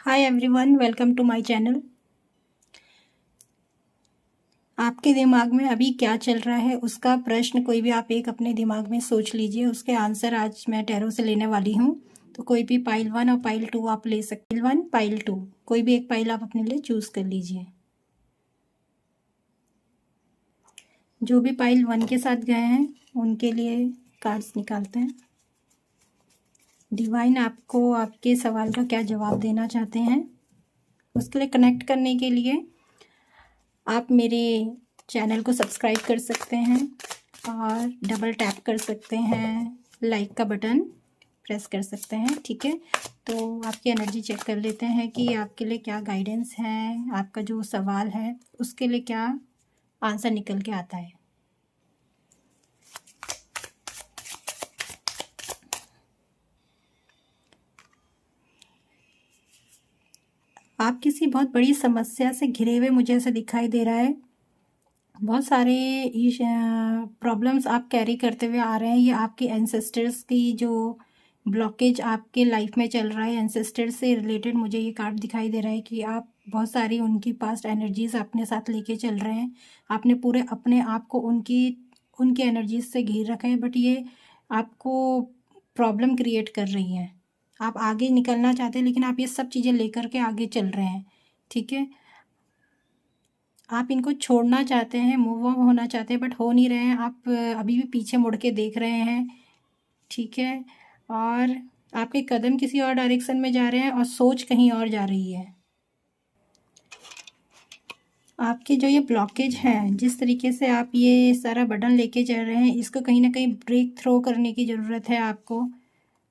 Hi everyone, welcome to my channel. आपके दिमाग में अभी क्या चल रहा है उसका प्रश्न कोई भी आप एक अपने दिमाग में सोच लीजिए। उसके आंसर आज मैं टैरो से लेने वाली हूँ। तो कोई भी पाइल 1 और पाइल 2 आप ले सकते। पाइल 1 पाइल 2 कोई भी एक पाइल आप अपने लिए चूज़ कर लीजिए। जो भी पाइल 1 के साथ गए हैं उनके लिए कार्ड्स निकालते हैं। डिवाइन आपको आपके सवाल का क्या जवाब देना चाहते हैं, उसके लिए कनेक्ट करने के लिए आप मेरे चैनल को सब्सक्राइब कर सकते हैं और डबल टैप कर सकते हैं, लाइक का बटन प्रेस कर सकते हैं। ठीक है, तो आपकी एनर्जी चेक कर लेते हैं कि आपके लिए क्या गाइडेंस है, आपका जो सवाल है उसके लिए क्या आंसर निकल के आता है। आप किसी बहुत बड़ी समस्या से घिरे हुए मुझे ऐसा दिखाई दे रहा है। बहुत सारे प्रॉब्लम्स आप कैरी करते हुए आ रहे हैं। ये आपके एंसेस्टर्स की जो ब्लॉकेज आपके लाइफ में चल रहा है, एंसेस्टर्स से रिलेटेड मुझे ये कार्ड दिखाई दे रहा है कि आप बहुत सारी उनकी पास्ट एनर्जीज अपने साथ लेके चल रहे हैं। आपने पूरे अपने आप को उनकी एनर्जीज से घेर रखा है, बट ये आपको प्रॉब्लम क्रिएट कर रही हैं। आप आगे निकलना चाहते हैं लेकिन आप ये सब चीज़ें लेकर के आगे चल रहे हैं। ठीक है, आप इनको छोड़ना चाहते हैं, मूव ऑन होना चाहते हैं, बट हो नहीं रहे हैं। आप अभी भी पीछे मुड़ के देख रहे हैं। ठीक है, और आपके कदम किसी और डायरेक्शन में जा रहे हैं और सोच कहीं और जा रही है। आपके जो ये ब्लॉकेज हैं, जिस तरीके से आप ये सारा बटन लेके चल रहे हैं, इसको कहीं ना कहीं ब्रेक थ्रो करने की ज़रूरत है आपको।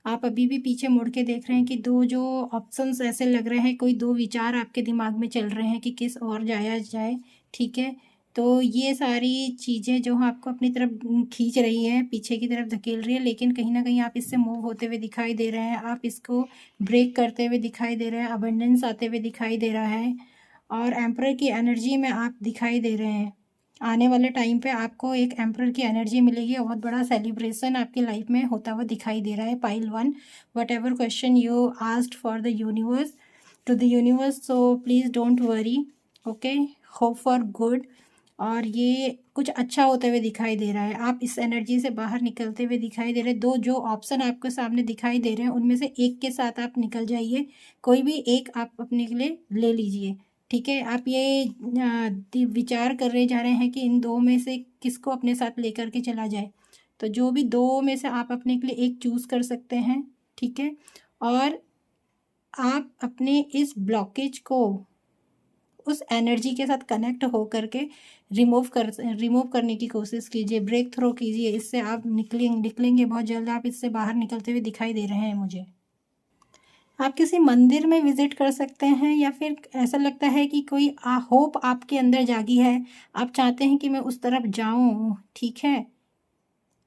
आप अभी भी पीछे मुड़ के देख रहे हैं कि दो जो ऑप्शंस ऐसे लग रहे हैं, कोई दो विचार आपके दिमाग में चल रहे हैं कि किस और जाया जाए। ठीक है, तो ये सारी चीज़ें जो हैं आपको अपनी तरफ खींच रही हैं, पीछे की तरफ धकेल रही है, लेकिन कहीं ना कहीं आप इससे मूव होते हुए दिखाई दे रहे हैं। आप इसको ब्रेक करते हुए दिखाई दे रहे हैं, अबंडेंस आते हुए दिखाई दे रहा है और एम्परर की एनर्जी में आप दिखाई दे रहे हैं। आने वाले टाइम पे आपको एक एम्परर की एनर्जी मिलेगी और बहुत बड़ा सेलिब्रेशन आपकी लाइफ में होता हुआ दिखाई दे रहा है। Pile 1, whatever question you asked for the universe, to the universe, so please don't worry, okay, hope for good. और ये कुछ अच्छा होते हुए दिखाई दे रहा है। आप इस एनर्जी से बाहर निकलते हुए दिखाई दे रहे हैं। दो जो ऑप्शन आपके सामने दिखाई दे रहे हैं उनमें से एक के साथ आप निकल जाइए, कोई भी एक आप अपने के लिए ले लीजिए। ठीक है, आप ये विचार कर रहे जा रहे हैं कि इन दो में से किसको अपने साथ लेकर के चला जाए। तो जो भी दो में से आप अपने के लिए एक चूज़ कर सकते हैं। ठीक है, और आप अपने इस ब्लॉकेज को उस एनर्जी के साथ कनेक्ट हो करके रिमूव करने की कोशिश कीजिए, ब्रेक थ्रो कीजिए। इससे आप निकलेंगे बहुत जल्द। आप इससे बाहर निकलते हुए दिखाई दे रहे हैं मुझे। आप किसी मंदिर में विज़िट कर सकते हैं या फिर ऐसा लगता है कि कोई होप आपके अंदर जागी है, आप चाहते हैं कि मैं उस तरफ जाऊं। ठीक है,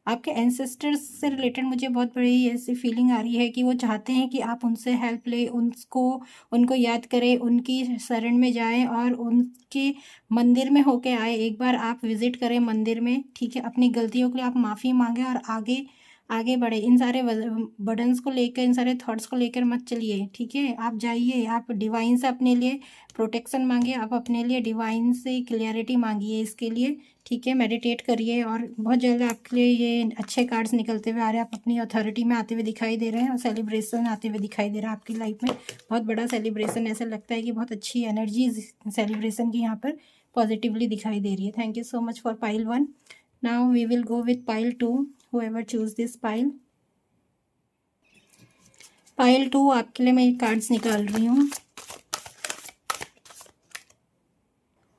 आपके एंसेस्टर्स से रिलेटेड मुझे बहुत बड़ी ऐसी फीलिंग आ रही है कि वो चाहते हैं कि आप उनसे हेल्प लें, उनको याद करें, उनकी शरण में जाएं और उनके मंदिर में होके आए। एक बार आप विज़िट करें मंदिर में। ठीक है, अपनी गलतियों के लिए आप माफ़ी मांगें और आगे आगे बढ़े। इन सारे बर्डन्स को लेकर, इन सारे थॉट्स को लेकर मत चलिए। ठीक है, आप जाइए, आप डिवाइन से अपने लिए प्रोटेक्शन मांगिए, आप अपने लिए डिवाइन से क्लियरिटी मांगिए इसके लिए। ठीक है, मेडिटेट करिए और बहुत जल्द आपके लिए ये अच्छे कार्ड्स निकलते हुए आ रहे हैं। आप अपनी अथॉरिटी में आते हुए दिखाई दे रहे हैं और सेलिब्रेशन आते हुए दिखाई दे रहा है आपकी लाइफ में। बहुत बड़ा सेलिब्रेशन, ऐसा लगता है कि बहुत अच्छी एनर्जी सेलिब्रेशन की यहाँ पर पॉजिटिवली दिखाई दे रही है। Thank you so much for pile 1। Now we will go with pile 2, whoever choose this pile 2 आपके लिए मैं ये कार्ड्स निकाल रही हूँ।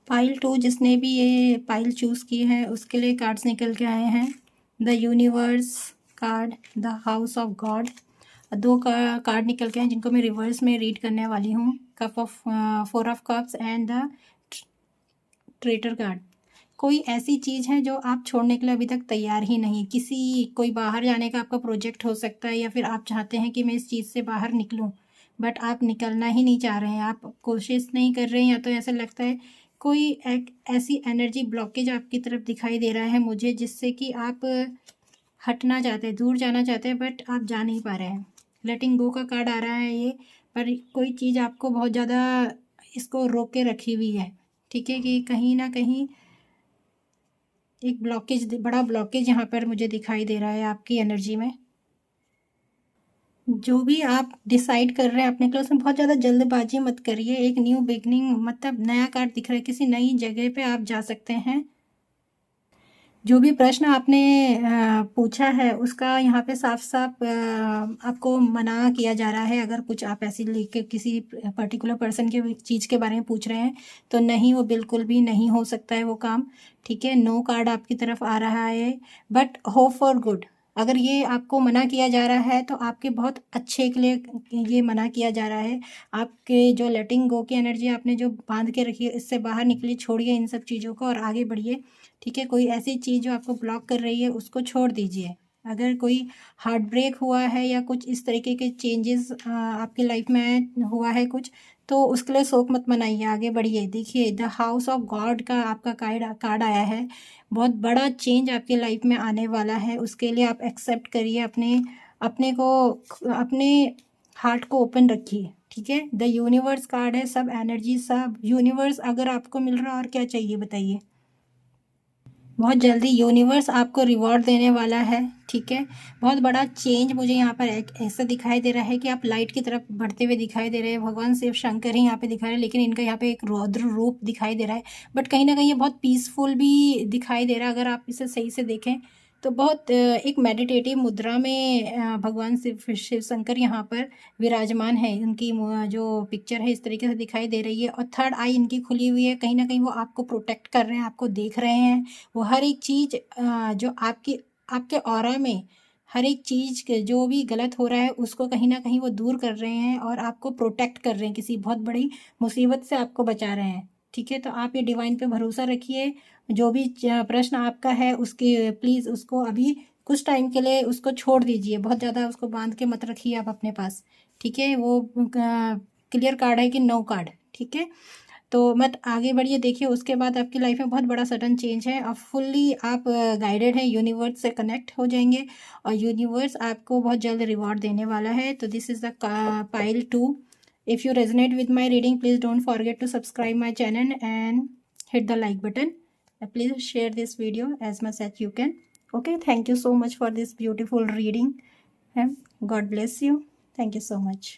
पाइल 2 जिसने भी ये पाइल चूज़ की है उसके लिए कार्ड्स निकल के आए हैं। The universe card, the house of God. दो कार्ड निकल के हैं जिनको मैं रिवर्स में रीड करने वाली हूँ। Cup of 4 of cups and the traitor card. कोई ऐसी चीज़ है जो आप छोड़ने के लिए अभी तक तैयार ही नहीं। कोई बाहर जाने का आपका प्रोजेक्ट हो सकता है या फिर आप चाहते हैं कि मैं इस चीज़ से बाहर निकलूं, बट आप निकलना ही नहीं चाह रहे हैं, आप कोशिश नहीं कर रहे हैं, या तो ऐसा लगता है कोई एक ऐसी एनर्जी ब्लॉकेज आपकी तरफ दिखाई दे रहा है मुझे, जिससे कि आप हटना चाहते हैं, दूर जाना चाहते हैं, बट आप जा नहीं पा रहे हैं। लेटिंग गो का कार्ड आ रहा है ये, पर कोई चीज़ आपको बहुत ज़्यादा इसको रोक के रखी हुई है, ठीक है, कि कहीं ना कहीं एक ब्लॉकेज, बड़ा ब्लॉकेज यहाँ पर मुझे दिखाई दे रहा है आपकी एनर्जी में। जो भी आप डिसाइड कर रहे हैं अपने के लिए, उसमें बहुत ज़्यादा जल्दबाजी मत करिए। एक न्यू बिगनिंग, मतलब नया कार्ड दिख रहा है, किसी नई जगह पे आप जा सकते हैं। जो भी प्रश्न आपने पूछा है उसका यहाँ पे साफ साफ आपको मना किया जा रहा है। अगर कुछ आप ऐसी लेके किसी पर्टिकुलर पर्सन के चीज़ के बारे में पूछ रहे हैं तो नहीं, वो बिल्कुल भी नहीं हो सकता है वो काम, ठीक है। नो कार्ड आपकी तरफ आ रहा है, बट होप फॉर गुड। अगर ये आपको मना किया जा रहा है तो आपके बहुत अच्छे के लिए ये मना किया जा रहा है। आपके जो लेटिंग गो की एनर्जी आपने जो बांध के रखी है, इससे बाहर निकलिए, छोड़िए इन सब चीज़ों को और आगे बढ़िए, ठीक है। कोई ऐसी चीज़ जो आपको ब्लॉक कर रही है उसको छोड़ दीजिए। अगर कोई हार्ट ब्रेक हुआ है या कुछ इस तरीके के चेंजेस आपकी लाइफ में हुआ है कुछ, तो उसके लिए शोक मत मनाइए, आगे बढ़िए। देखिए, द हाउस ऑफ गॉड का आपका कार्ड आया है। बहुत बड़ा चेंज आपकी लाइफ में आने वाला है, उसके लिए आप एक्सेप्ट करिए, अपने को, अपने हार्ट को ओपन रखिए, ठीक है। द यूनिवर्स कार्ड है, सब एनर्जी, सब यूनिवर्स अगर आपको मिल रहा, और क्या चाहिए बताइए। बहुत जल्दी यूनिवर्स आपको रिवॉर्ड देने वाला है, ठीक है। बहुत बड़ा चेंज मुझे यहाँ पर ऐसा दिखाई दे रहा है कि आप लाइट की तरफ बढ़ते हुए दिखाई दे रहे हैं। भगवान शिव शंकर ही यहाँ पे दिखा रहे हैं, लेकिन इनका यहाँ पे एक रौद्र रूप दिखाई दे रहा है, बट कहीं ना कहीं ये बहुत पीसफुल भी दिखाई दे रहा है। अगर आप इसे सही से देखें तो बहुत एक मेडिटेटिव मुद्रा में भगवान शिव शंकर यहाँ पर विराजमान है। उनकी जो पिक्चर है इस तरीके से दिखाई दे रही है, और थर्ड आई इनकी खुली हुई है। कहीं ना कहीं वो आपको प्रोटेक्ट कर रहे हैं, आपको देख रहे हैं। वो हर एक चीज़ जो आपके ऑरा में हर एक चीज़ के जो भी गलत हो रहा है उसको कहीं ना कहीं वो दूर कर रहे हैं और आपको प्रोटेक्ट कर रहे हैं, किसी बहुत बड़ी मुसीबत से आपको बचा रहे हैं, ठीक है। तो आप ये डिवाइन पे भरोसा रखिए। जो भी प्रश्न आपका है उसके प्लीज़ उसको अभी कुछ टाइम के लिए उसको छोड़ दीजिए, बहुत ज़्यादा उसको बांध के मत रखिए आप अपने पास, ठीक है। वो क्लियर कार्ड है कि नो कार्ड, ठीक है। तो मत आगे बढ़िए। देखिए, उसके बाद आपकी लाइफ में बहुत बड़ा सडन चेंज है। अब फुल्ली आप गाइडेड हैं, यूनिवर्स से कनेक्ट हो जाएंगे और यूनिवर्स आपको बहुत जल्द रिवॉर्ड देने वाला है। तो this is the pile 2। If you resonate with my reading, please don't forget to subscribe my channel and hit the like button. Please share this video as much as you can. Okay, thank you so much for this beautiful reading, and God bless you. Thank you so much.